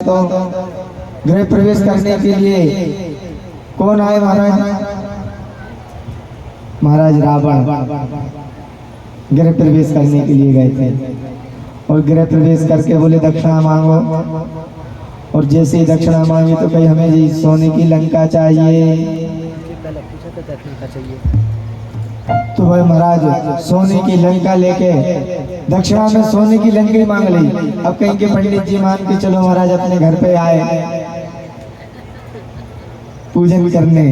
तो गृह प्रवेश करने के लिए कौन आए महाराज? महाराज रावण गृह प्रवेश करने के लिए गए थे और गृह प्रवेश करके बोले दक्षिणा मांगो। और जैसे ही दक्षिणा मांगी तो कहीं हमें जी सोने की लंका चाहिए। तो भाई महाराज सोने की लंका लेके दक्षिणा में सोने की लंका ही मांग ली। अब कहीं के पंडित जी मान के चलो महाराज अपने घर पे आए पूजन करने,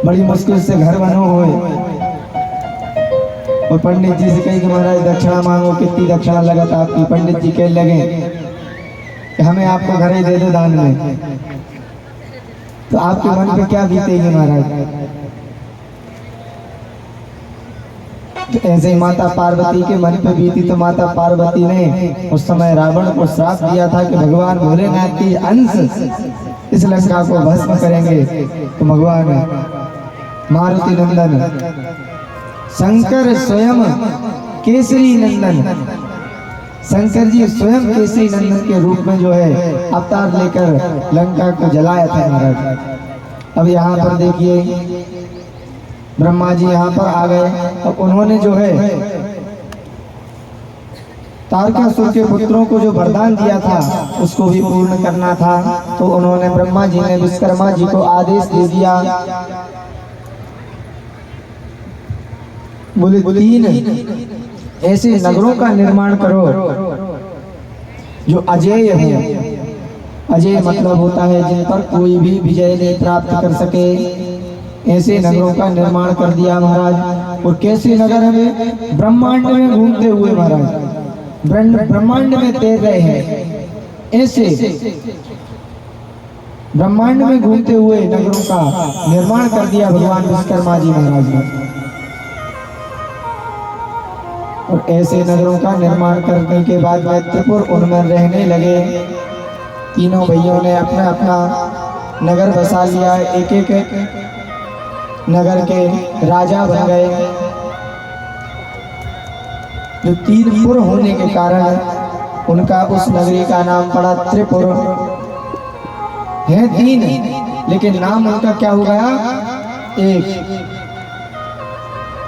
बड़ी मुश्किल से घर बनो हुए और पंडित जी से कही कि महाराज दक्षिणा मांगो, कितनी दक्षिणा लगा था आपकी? पंडित जी कहने लगे कि हमें आपको घर ही दे दो दान में। तो आपके मन पे क्या बीतेगी महाराज? तो ऐसे ही माता पार्वती के मन पे बीती। तो माता पार्वती ने उस समय रावण को श्राप दिया था कि भगवान भोलेनाथ की अंश इस लंका को भस्म करेंगे। तो भगवान मारुति नंदन शंकर स्वयं केसरी नंदन, शंकर जी स्वयं केसरी नंदन के रूप में जो है अवतार लेकर लंका को जलाया था महाराज। अब यहाँ पर देखिए ब्रह्मा जी यहाँ पर आ गए। अब उन्होंने जो है तारकासुर के पुत्रों को जो वरदान दिया था उसको भी पूर्ण करना था। तो उन्होंने ब्रह्मा जी ने विश्वकर्मा जी को आदेश दे दिया, बोले 3 ऐसे नगरों का निर्माण करो जो अजेय हो। अजेय मतलब होता है जिन पर कोई भी विजय नहीं प्राप्त कर सके। ऐसे नगरों का निर्माण कर दिया महाराज। और कैसे नगर हमें ब्रह्मांड में घूमते हुए महाराज ब्रह्मांड में तैर रहे हैं। ऐसे ब्रह्मांड में घूमते हुए नगरों का निर्माण कर दिया भगवान विश्वकर्मा जी महाराज ने। और ऐसे नगरों का निर्माण करने के बाद मैत्रपुर उनमें रहने लगे। तीनों भाइयों ने अपना अपना नगर बसा लिया। एक एक नगर के राजा बन गए। जो 3 पुर होने के कारण उनका उस नगरी का नाम पड़ा त्रिपुर। है 3 लेकिन नाम उनका क्या हो गया? 1।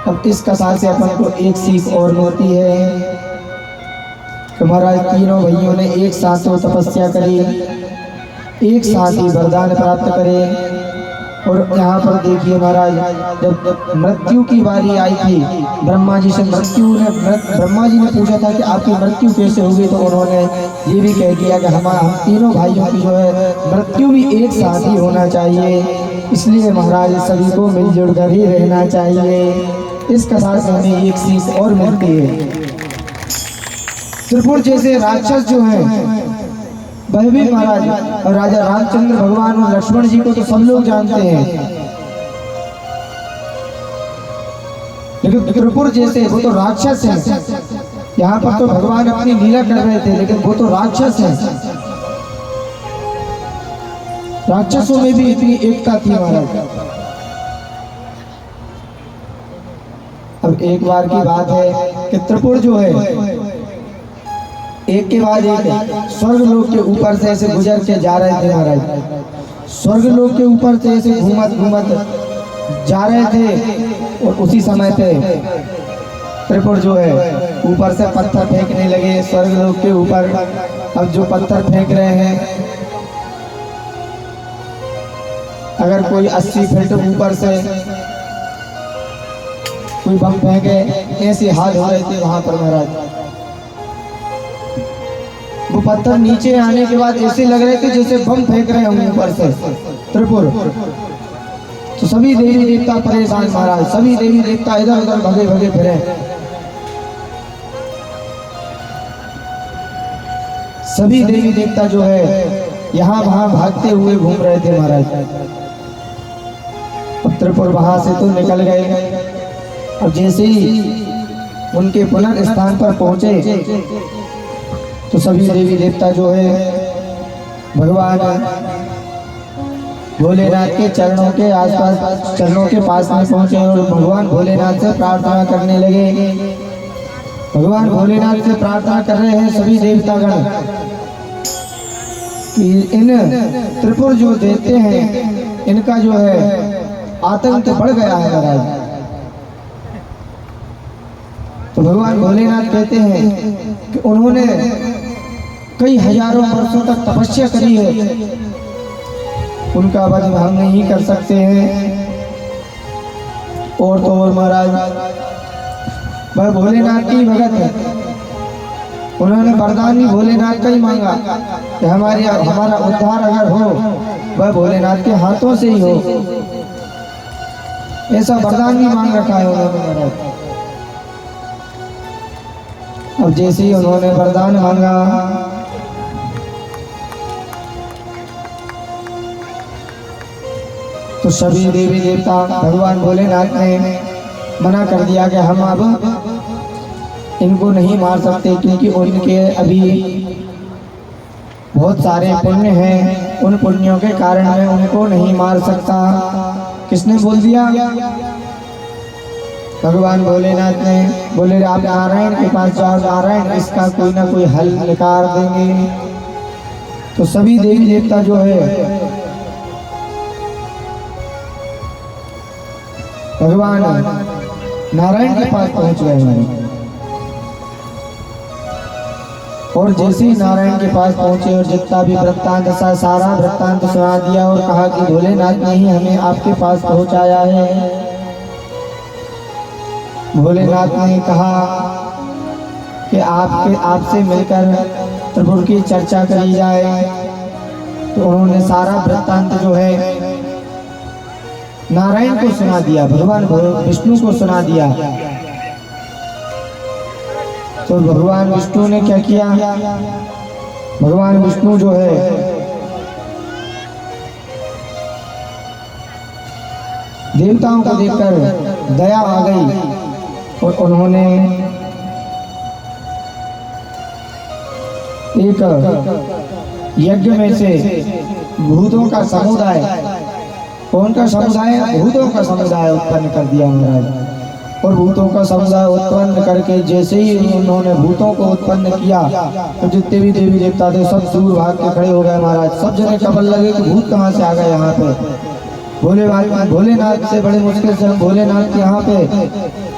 अब इस कथा से अपन को एक सीख और मिलती है कि महाराज तीनों भाइयों ने एक साथ तो तपस्या करी, एक साथ ही वरदान प्राप्त करे। और यहाँ पर देखिए महाराज जब मृत्यु की बारी आई थी ब्रह्मा जी से ब्रह्मा जी ने पूछा था कि आपकी मृत्यु कैसे होगी? तो उन्होंने ये भी कह दिया कि हम तीनों भाइयों की जो है मृत्यु भी एक साथ ही होना चाहिए। इसलिए महाराज सभी को मिलजुल कर ही रहना चाहिए। इस कथा से हमें एक सीख और मिलती है। त्रिपुर जैसे राक्षस जो है वह भी महाराज और राजा रामचंद्र भगवान और लक्ष्मण जी को तो सब लोग जानते हैं, लेकिन त्रिपुर जैसे वो तो राक्षस हैं। यहाँ पर तो भगवान अपनी लीला कर रहे थे लेकिन वो तो राक्षस हैं। राक्षसों में भी इतनी एकता थी महाराज। अब एक बार की बात है कि त्रिपुर जो है एक के बाद एक स्वर्ग लोक के ऊपर से ऐसे गुजर के जा रहे थे महाराज। स्वर्ग लोक के ऊपर से ऐसे घूमत घूमत जा रहे थे और उसी समय पे त्रिपुर जो है ऊपर से पत्थर फेंकने लगे स्वर्ग लोक के ऊपर। अब जो पत्थर फेंक रहे हैं अगर कोई 80 फीट ऊपर से कोई बम फेंके ऐसे हाल हो रहे थे वहां पर महाराज। वो पत्थर नीचे आने के बाद ऐसे लग रहे थे जैसे बम फेंक रहे होंगे ऊपर से त्रिपुर। तो सभी देवी देवता परेशान महाराज, सभी देवी देवता इधर उधर भगे भगे फिरे। सभी देवी देवता जो है यहाँ वहां भागते हुए घूम रहे थे महाराज। अब त्रिपुर वहां से तो निकल गए। अब जैसे ही उनके पुनर्स्थान पर पहुंचे तो सभी देवी देवता जो है भगवान भोलेनाथ के चरणों के आसपास चरणों के पास में पहुंचे और भगवान भोलेनाथ से प्रार्थना करने लगे। भगवान भोलेनाथ से प्रार्थना कर रहे हैं सभी देवतागण कि इन त्रिपुर जो देते हैं इनका जो है आतंक बढ़ गया है महाराज। तो भगवान भोलेनाथ कहते हैं कि उन्होंने कई हजारों वर्षों तक तपस्या करी है, उनका वध हम नहीं कर सकते हैं। और तो और महाराज वह भोलेनाथ की भगत है, उन्होंने वरदान भी भोलेनाथ का ही मांगा कि हमारा उद्धार अगर हो वह भोलेनाथ के हाथों से ही हो, ऐसा वरदान भी मांग रखा है उन्होंने महाराज। अब जैसे ही उन्होंने वरदान मांगा तो सभी देवी देवता भगवान भोलेनाथ ने मना कर दिया कि हम अब इनको नहीं मार सकते, क्योंकि उनके अभी बहुत सारे पुण्य हैं, उन पुण्यों के कारण मैं उनको नहीं मार सकता। किसने बोल दिया? भगवान भोलेनाथ ने बोले आप नारायण के पास जाओ, नारायण इसका कोई ना कोई हल निकाल देंगे। तो सभी देवी देवता जो है भगवान नारायण के पास पहुंच गए। और जैसे ही नारायण के पास पहुंचे और जितना भी वृत्तांत सारा वृत्तांत सुना दिया और कहा कि भोलेनाथ ने ही हमें आपके पास पहुंचाया है। भोलेनाथ ने कहा कि आपसे मिलकर त्रिपुर की चर्चा करी जाए। तो उन्होंने सारा वृत्तांत जो है नारायण को सुना दिया, भगवान विष्णु को सुना दिया। तो भगवान विष्णु ने क्या किया? भगवान विष्णु जो है देवताओं को देखकर दया आ गई और उन्होंने एक यज्ञ में से भूतों का समुदाय, कौन का समुदाय? भूतों का समुदाय उत्पन्न कर दिया महाराज। और भूतों का समुदाय उत्पन्न करके जैसे ही उन्होंने भूतों को उत्पन्न किया तो जितने भी देवी देवता थे सब दूर भाग के खड़े हो गए महाराज। सब जने कबल लगे कि भूत कहाँ से आ गए यहाँ पे। भोलेनाथ से बड़े मुश्किल से हम भोलेनाथ के यहाँ पे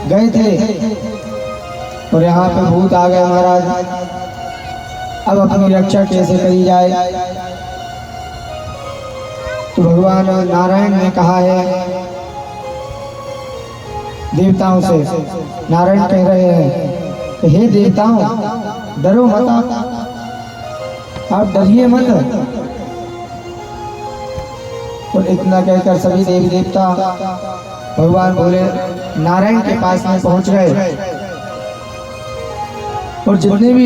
गए थे और यहाँ पे भूत आ गए महाराज। अब अपनी रक्षा कैसे करी जाए? तो भगवान नारायण ने कहा है देवताओं से, नारायण कह रहे हैं कि हे देवताओं डरो मत, आप डरिए मत। और इतना कहकर सभी देवी देवता भगवान भोले नारायण के पास में पहुंच गए और जितने भी